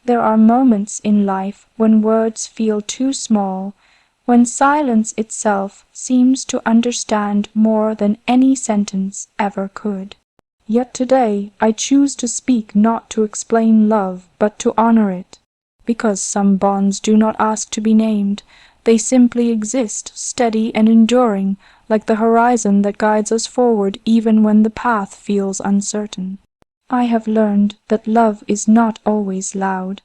There are moments in life when words feel too small, when silence itself seems to understand more than any sentence ever could. Yet today I choose to speak not to explain love, but to honor it, because some bonds do not ask to be named. They simply exist, steady and enduring, like the horizon that guides us forward even when the path feels uncertain. I have learned that love is not always loud.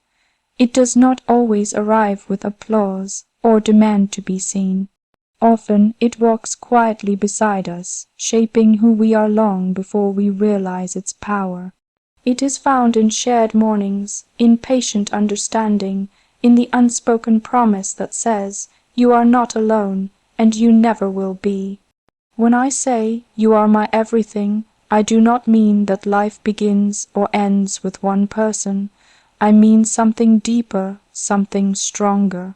It does not always arrive with applause or demand to be seen. Often it walks quietly beside us, shaping who we are long before we realize its power. It is found in shared mornings, in patient understanding, in the unspoken promise that says, "You are not alone, and you never will be." When I say, "You are my everything," I do not mean that life begins or ends with one person. I mean something deeper, something stronger.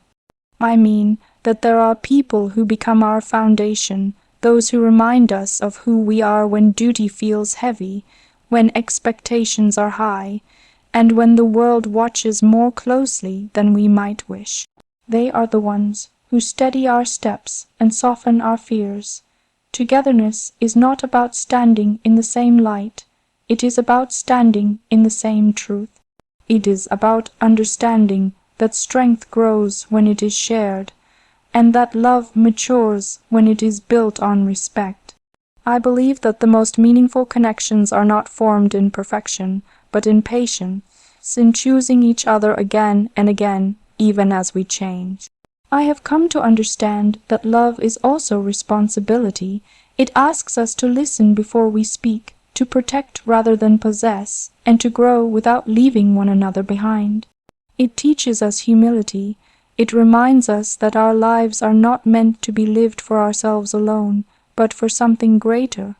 I mean that there are people who become our foundation, those who remind us of who we are when duty feels heavy, when expectations are high, and when the world watches more closely than we might wish. They are the ones who steady our steps and soften our fears. Togetherness is not about standing in the same light. It is about standing in the same truth. It is about understanding that strength grows when it is shared, and that love matures when it is built on respect. I believe that the most meaningful connections are not formed in perfection, but in patience, in choosing each other again and again, even as we change. I have come to understand that love is also responsibility. It asks us to listen before we speak, to protect rather than possess, and to grow without leaving one another behind. It teaches us humility. It reminds us that our lives are not meant to be lived for ourselves alone, but for something greater,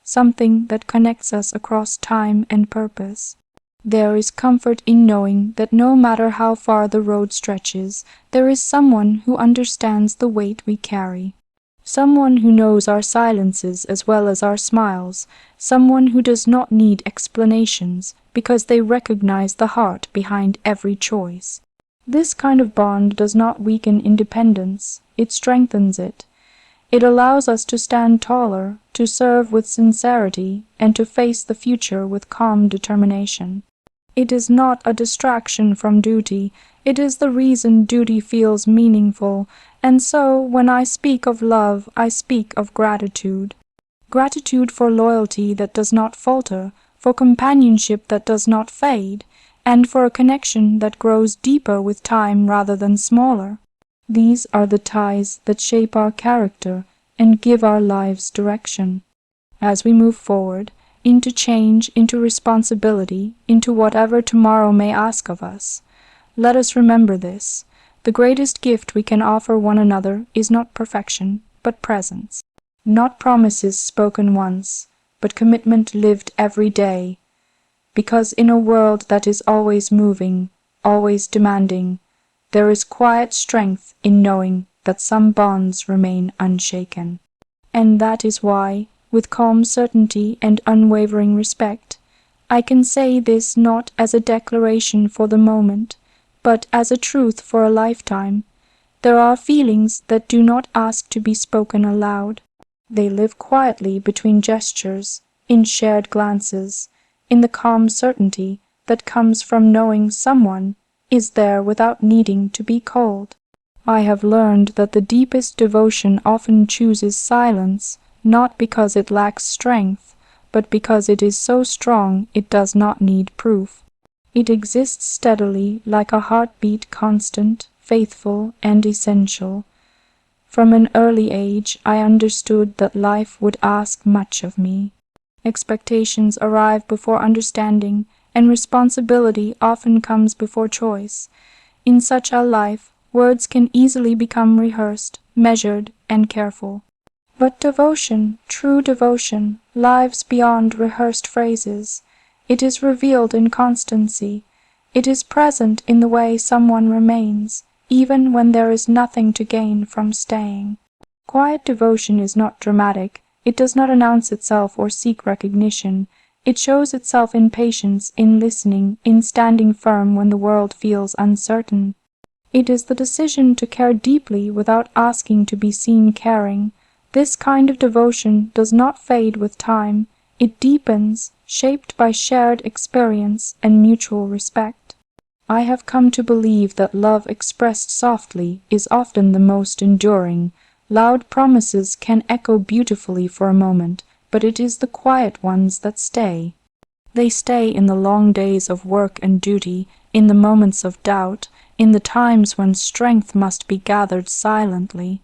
something that connects us across time and purpose. There is comfort in knowing that no matter how far the road stretches, there is someone who understands the weight we carry. Someone who knows our silences as well as our smiles, someone who does not need explanations because they recognize the heart behind every choice. This kind of bond does not weaken independence, it strengthens it. It allows us to stand taller, to serve with sincerity, and to face the future with calm determination. It is not a distraction from duty, it is the reason duty feels meaningful, and so when I speak of love, I speak of gratitude. Gratitude for loyalty that does not falter, for companionship that does not fade, and for a connection that grows deeper with time rather than smaller. These are the ties that shape our character and give our lives direction. As we move forward, into change, into responsibility, into whatever tomorrow may ask of us, let us remember this. The greatest gift we can offer one another is not perfection, but presence. Not promises spoken once, but commitment lived every day. Because in a world that is always moving, always demanding, there is quiet strength in knowing that some bonds remain unshaken. And that is why, with calm certainty and unwavering respect, I can say this not as a declaration for the moment, but as a truth for a lifetime. There are feelings that do not ask to be spoken aloud. They live quietly between gestures, in shared glances, in the calm certainty that comes from knowing someone is there without needing to be called. I have learned that the deepest devotion often chooses silence, not because it lacks strength, but because it is so strong it does not need proof. It exists steadily like a heartbeat, constant, faithful, and essential. From an early age I understood that life would ask much of me. Expectations arrive before understanding, and responsibility often comes before choice. In such a life, words can easily become rehearsed, measured, and careful. But devotion, true devotion, lives beyond rehearsed phrases. It is revealed in constancy. It is present in the way someone remains, even when there is nothing to gain from staying. Quiet devotion is not dramatic. It does not announce itself or seek recognition. It shows itself in patience, in listening, in standing firm when the world feels uncertain. It is the decision to care deeply without asking to be seen caring. This kind of devotion does not fade with time. It deepens, shaped by shared experience and mutual respect. I have come to believe that love expressed softly is often the most enduring. Loud promises can echo beautifully for a moment, but it is the quiet ones that stay. They stay in the long days of work and duty, in the moments of doubt, in the times when strength must be gathered silently.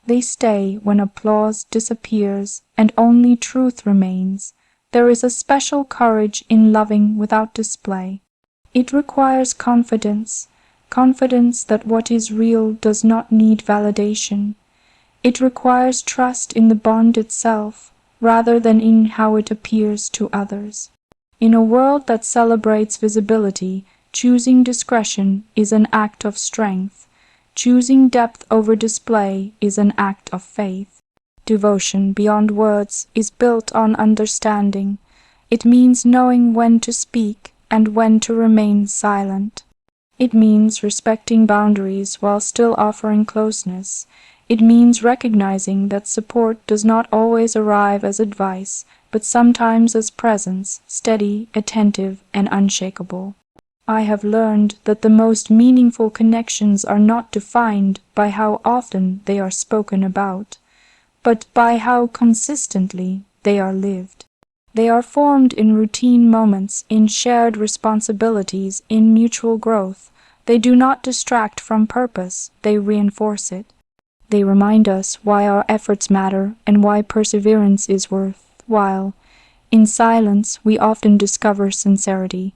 They stay when applause disappears and only truth remains. There is a special courage in loving without display. It requires confidence, confidence that what is real does not need validation. It requires trust in the bond itself, rather than in how it appears to others. In a world that celebrates visibility, choosing discretion is an act of strength. Choosing depth over display is an act of faith. Devotion beyond words is built on understanding. It means knowing when to speak and when to remain silent. It means respecting boundaries while still offering closeness. It means recognizing that support does not always arrive as advice, but sometimes as presence, steady, attentive, and unshakable. I have learned that the most meaningful connections are not defined by how often they are spoken about, but by how consistently they are lived. They are formed in routine moments, in shared responsibilities, in mutual growth. They do not distract from purpose, they reinforce it. They remind us why our efforts matter and why perseverance is worthwhile. In silence, we often discover sincerity.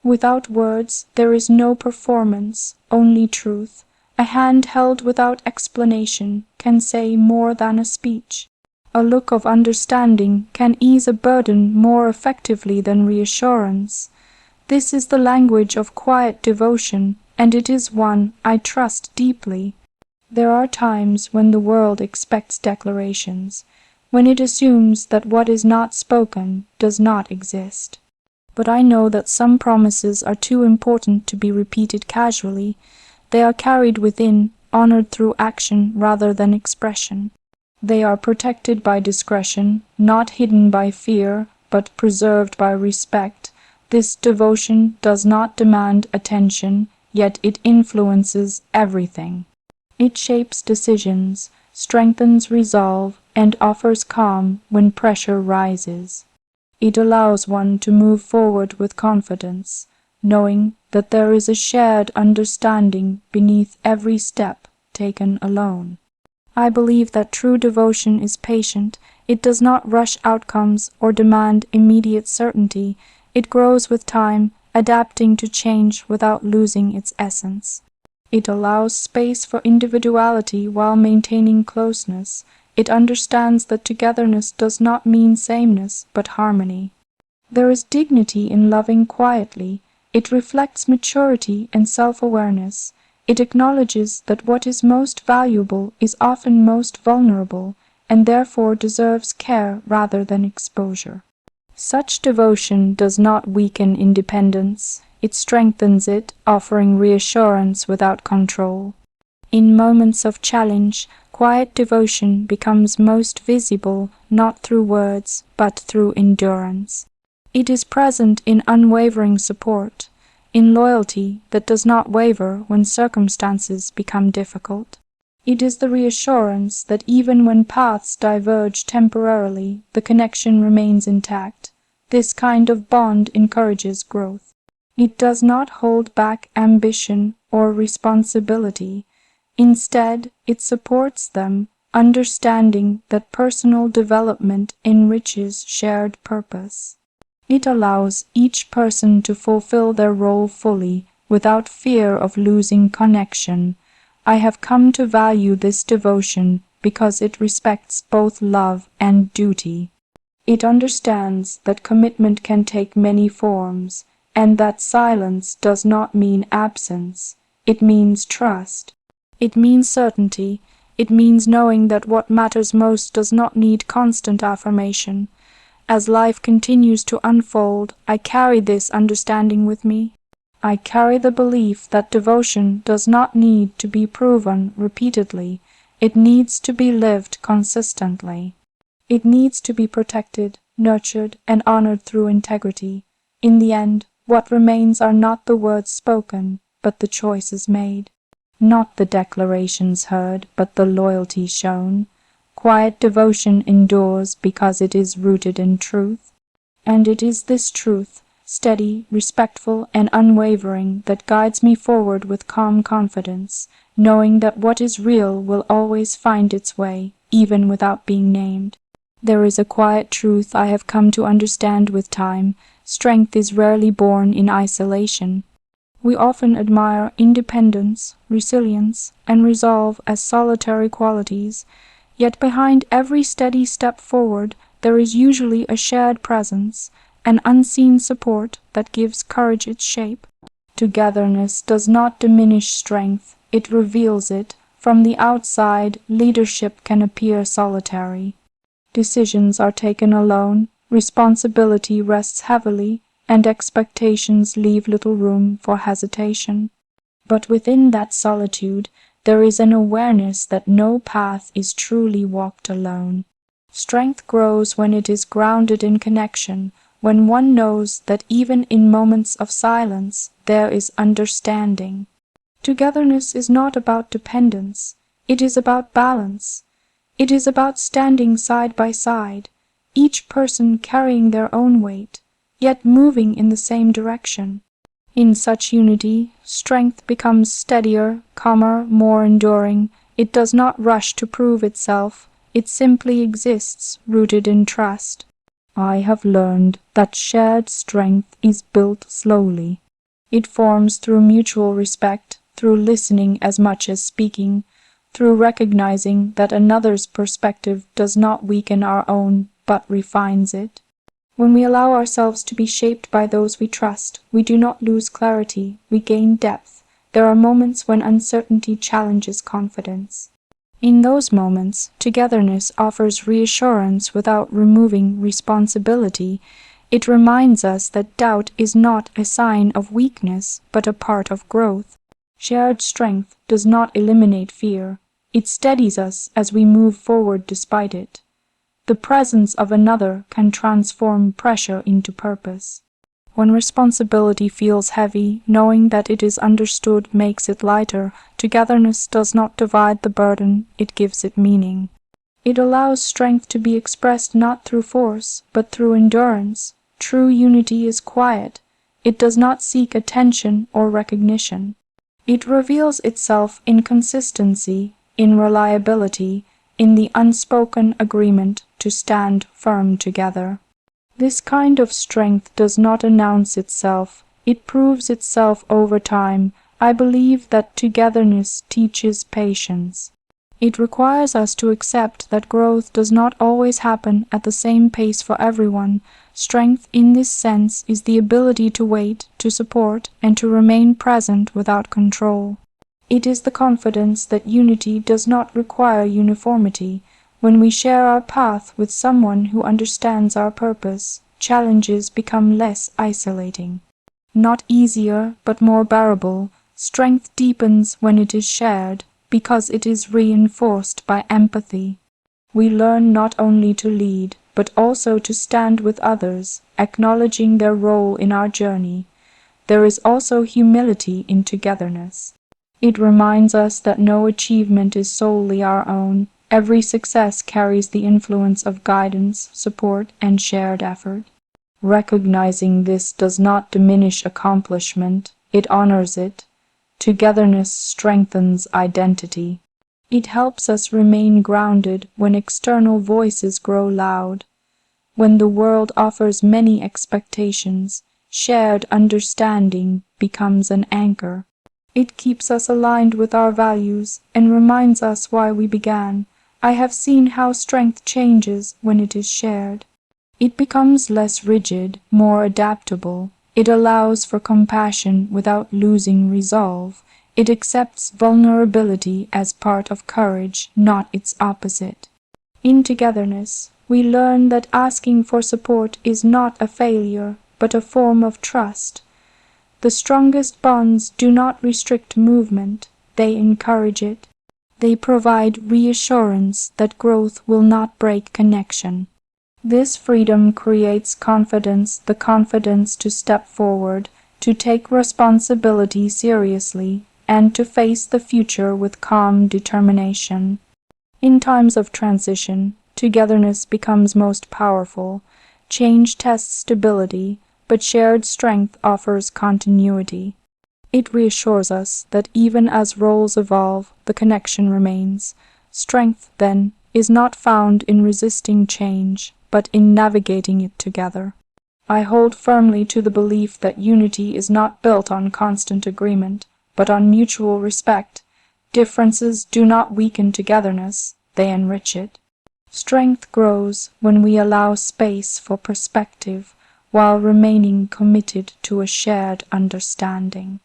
Without words, there is no performance, only truth. A hand held without explanation can say more than a speech. A look of understanding can ease a burden more effectively than reassurance. This is the language of quiet devotion, and it is one I trust deeply. There are times when the world expects declarations, when it assumes that what is not spoken does not exist. But I know that some promises are too important to be repeated casually. They are carried within, honored through action rather than expression. They are protected by discretion, not hidden by fear, but preserved by respect. This devotion does not demand attention, yet it influences everything. It shapes decisions, strengthens resolve, and offers calm when pressure rises. It allows one to move forward with confidence, knowing that there is a shared understanding beneath every step taken alone. I believe that true devotion is patient. It does not rush outcomes or demand immediate certainty. It grows with time, adapting to change without losing its essence. It allows space for individuality while maintaining closeness. It understands that togetherness does not mean sameness, but harmony. There is dignity in loving quietly. It reflects maturity and self-awareness. It acknowledges that what is most valuable is often most vulnerable, and therefore deserves care rather than exposure. Such devotion does not weaken independence. It strengthens it, offering reassurance without control. In moments of challenge, quiet devotion becomes most visible not through words, but through endurance. It is present in unwavering support, in loyalty that does not waver when circumstances become difficult. It is the reassurance that even when paths diverge temporarily, the connection remains intact. This kind of bond encourages growth. It does not hold back ambition or responsibility. Instead, it supports them, understanding that personal development enriches shared purpose. It allows each person to fulfill their role fully, without fear of losing connection. I have come to value this devotion because it respects both love and duty. It understands that commitment can take many forms, and that silence does not mean absence. It means trust. It means certainty. It means knowing that what matters most does not need constant affirmation. As life continues to unfold, I carry this understanding with me. I carry the belief that devotion does not need to be proven repeatedly. It needs to be lived consistently. It needs to be protected, nurtured, and honored through integrity. In the end, what remains are not the words spoken, but the choices made. Not the declarations heard, but the loyalty shown. Quiet devotion endures because it is rooted in truth. And it is this truth, steady, respectful, and unwavering, that guides me forward with calm confidence, knowing that what is real will always find its way, even without being named. There is a quiet truth I have come to understand with time. Strength is rarely born in isolation. We often admire independence, resilience, and resolve as solitary qualities, yet behind every steady step forward there is usually a shared presence, an unseen support that gives courage its shape. Togetherness does not diminish strength, it reveals it. From the outside, leadership can appear solitary. Decisions are taken alone, responsibility rests heavily, and expectations leave little room for hesitation. But within that solitude, there is an awareness that no path is truly walked alone. Strength grows when it is grounded in connection, when one knows that even in moments of silence there is understanding. Togetherness is not about dependence, it is about balance. It is about standing side by side, each person carrying their own weight, yet moving in the same direction. In such unity, strength becomes steadier, calmer, more enduring. It does not rush to prove itself, it simply exists, rooted in trust. I have learned that shared strength is built slowly. It forms through mutual respect, through listening as much as speaking, through recognizing that another's perspective does not weaken our own, but refines it. When we allow ourselves to be shaped by those we trust, we do not lose clarity, we gain depth. There are moments when uncertainty challenges confidence. In those moments, togetherness offers reassurance without removing responsibility. It reminds us that doubt is not a sign of weakness, but a part of growth. Shared strength does not eliminate fear. It steadies us as we move forward despite it. The presence of another can transform pressure into purpose. When responsibility feels heavy, knowing that it is understood makes it lighter. Togetherness does not divide the burden, it gives it meaning. It allows strength to be expressed not through force, but through endurance. True unity is quiet. It does not seek attention or recognition. It reveals itself in consistency, in reliability, in the unspoken agreement to stand firm together. This kind of strength does not announce itself, it proves itself over time. I believe that togetherness teaches patience. It requires us to accept that growth does not always happen at the same pace for everyone. Strength in this sense is the ability to wait, to support, and to remain present without control. It is the confidence that unity does not require uniformity. When we share our path with someone who understands our purpose, challenges become less isolating. Not easier, but more bearable. Strength deepens when it is shared, because it is reinforced by empathy. We learn not only to lead, but also to stand with others, acknowledging their role in our journey. There is also humility in togetherness. It reminds us that no achievement is solely our own. Every success carries the influence of guidance, support, and shared effort. Recognizing this does not diminish accomplishment, it honors it. Togetherness strengthens identity. It helps us remain grounded when external voices grow loud. When the world offers many expectations, shared understanding becomes an anchor. It keeps us aligned with our values and reminds us why we began. I have seen how strength changes when it is shared. It becomes less rigid, more adaptable. It allows for compassion without losing resolve. It accepts vulnerability as part of courage, not its opposite. In togetherness, we learn that asking for support is not a failure, but a form of trust. The strongest bonds do not restrict movement, they encourage it. They provide reassurance that growth will not break connection. This freedom creates confidence, the confidence to step forward, to take responsibility seriously, and to face the future with calm determination. In times of transition, togetherness becomes most powerful. Change tests stability, but shared strength offers continuity. It reassures us that even as roles evolve, the connection remains. Strength, then, is not found in resisting change, but in navigating it together. I hold firmly to the belief that unity is not built on constant agreement, but on mutual respect. Differences do not weaken togetherness, they enrich it. Strength grows when we allow space for perspective, while remaining committed to a shared understanding.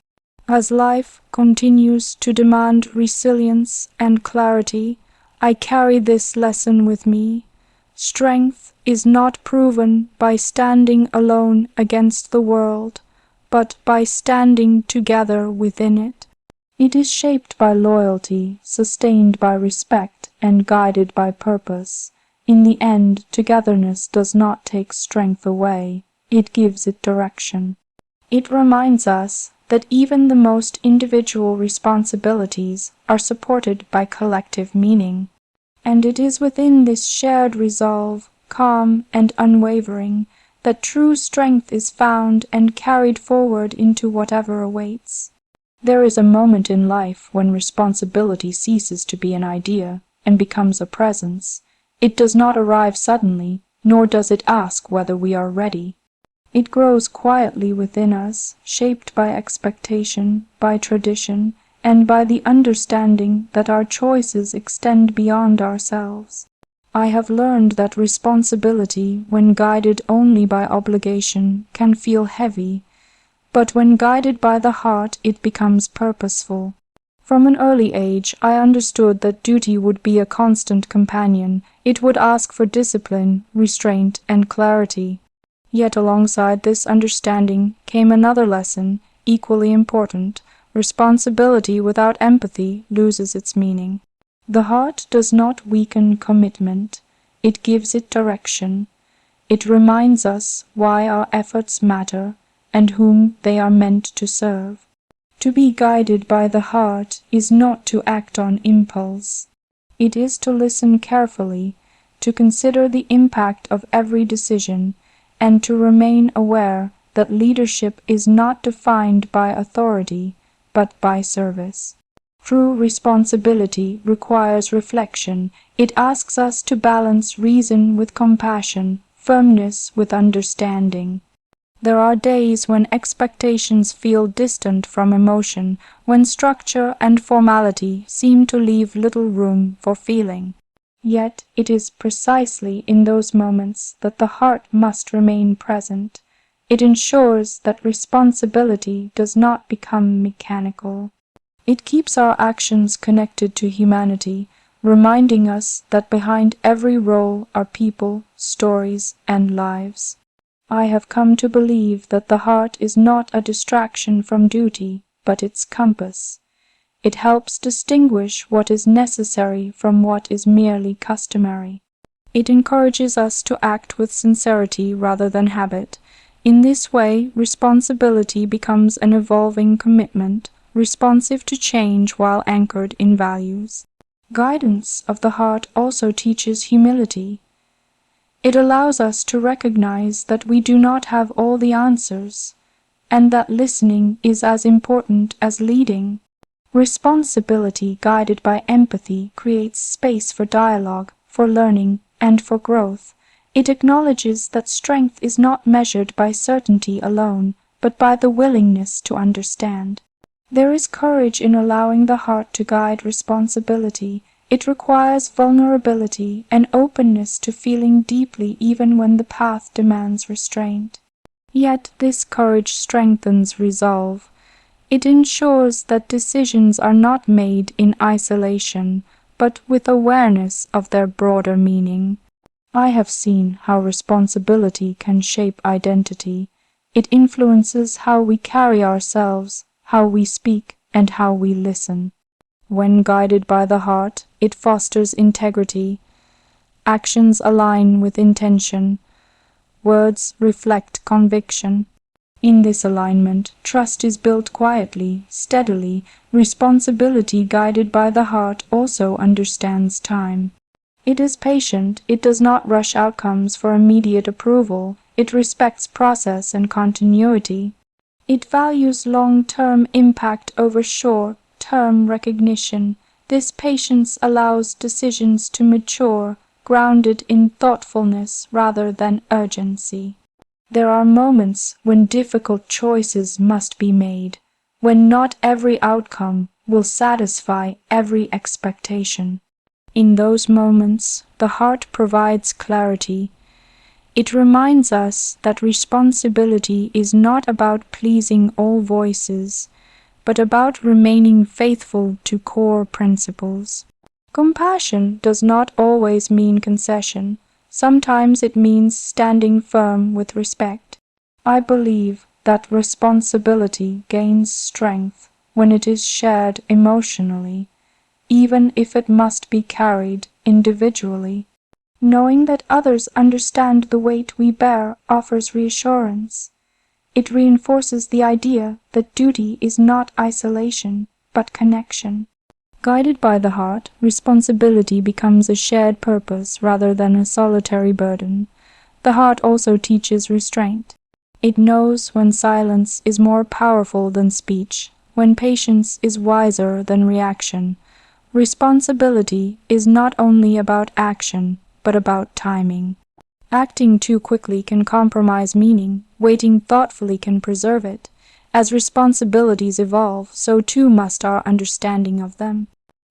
As life continues to demand resilience and clarity, I carry this lesson with me. Strength is not proven by standing alone against the world, but by standing together within it. It is shaped by loyalty, sustained by respect, and guided by purpose. In the end, togetherness does not take strength away, it gives it direction. It reminds us that even the most individual responsibilities are supported by collective meaning. And it is within this shared resolve, calm and unwavering, that true strength is found and carried forward into whatever awaits. There is a moment in life when responsibility ceases to be an idea and becomes a presence. It does not arrive suddenly, nor does it ask whether we are ready. It grows quietly within us, shaped by expectation, by tradition, and by the understanding that our choices extend beyond ourselves. I have learned that responsibility, when guided only by obligation, can feel heavy, but when guided by the heart it becomes purposeful. From an early age I understood that duty would be a constant companion. It would ask for discipline, restraint, and clarity. Yet alongside this understanding came another lesson, equally important. Responsibility without empathy loses its meaning. The heart does not weaken commitment, it gives it direction. It reminds us why our efforts matter and whom they are meant to serve. To be guided by the heart is not to act on impulse. It is to listen carefully, to consider the impact of every decision, and to remain aware that leadership is not defined by authority, but by service. True responsibility requires reflection. It asks us to balance reason with compassion, firmness with understanding. There are days when expectations feel distant from emotion, when structure and formality seem to leave little room for feeling. Yet it is precisely in those moments that the heart must remain present. It ensures that responsibility does not become mechanical. It keeps our actions connected to humanity, reminding us that behind every role are people, stories, and lives. I have come to believe that the heart is not a distraction from duty, but its compass. It helps distinguish what is necessary from what is merely customary. It encourages us to act with sincerity rather than habit. In this way, responsibility becomes an evolving commitment, responsive to change while anchored in values. Guidance of the heart also teaches humility. It allows us to recognize that we do not have all the answers, and that listening is as important as leading. Responsibility guided by empathy creates space for dialogue, for learning, and for growth. It acknowledges that strength is not measured by certainty alone, but by the willingness to understand. There is courage in allowing the heart to guide responsibility. It requires vulnerability and openness to feeling deeply even when the path demands restraint. Yet this courage strengthens resolve. It ensures that decisions are not made in isolation, but with awareness of their broader meaning. I have seen how responsibility can shape identity. It influences how we carry ourselves, how we speak, and how we listen. When guided by the heart, it fosters integrity. Actions align with intention. Words reflect conviction. In this alignment, trust is built quietly, steadily. Responsibility guided by the heart also understands time. It is patient, it does not rush outcomes for immediate approval, it respects process and continuity. It values long-term impact over short-term recognition. This patience allows decisions to mature, grounded in thoughtfulness rather than urgency. There are moments when difficult choices must be made, when not every outcome will satisfy every expectation. In those moments, the heart provides clarity. It reminds us that responsibility is not about pleasing all voices, but about remaining faithful to core principles. Compassion does not always mean concession. Sometimes it means standing firm with respect. I believe that responsibility gains strength when it is shared emotionally, even if it must be carried individually. Knowing that others understand the weight we bear offers reassurance. It reinforces the idea that duty is not isolation, but connection. Guided by the heart, responsibility becomes a shared purpose rather than a solitary burden. The heart also teaches restraint. It knows when silence is more powerful than speech, when patience is wiser than reaction. Responsibility is not only about action, but about timing. Acting too quickly can compromise meaning, waiting thoughtfully can preserve it. As responsibilities evolve, so too must our understanding of them.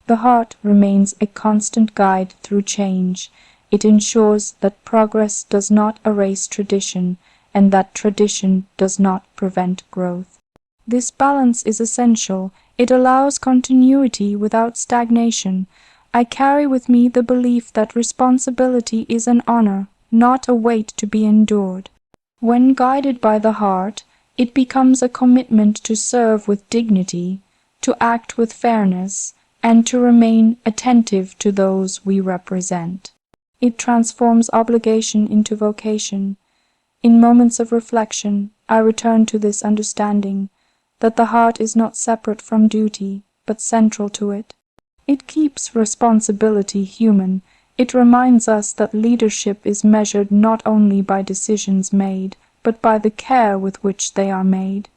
The heart remains a constant guide through change. It ensures that progress does not erase tradition, and that tradition does not prevent growth. This balance is essential. It allows continuity without stagnation. I carry with me the belief that responsibility is an honor, not a weight to be endured. When guided by the heart, it becomes a commitment to serve with dignity, to act with fairness, and to remain attentive to those we represent. It transforms obligation into vocation. In moments of reflection, I return to this understanding that the heart is not separate from duty, but central to it. It keeps responsibility human. It reminds us that leadership is measured not only by decisions made, but by the care with which they are made.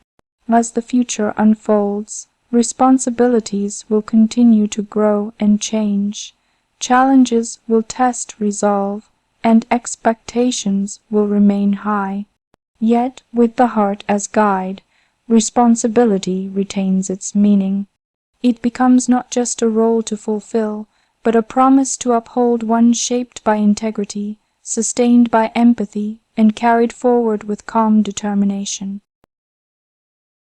As the future unfolds, responsibilities will continue to grow and change. Challenges will test resolve, and expectations will remain high. Yet, with the heart as guide, responsibility retains its meaning. It becomes not just a role to fulfill, but a promise to uphold one shaped by integrity, sustained by empathy, and carried forward with calm determination.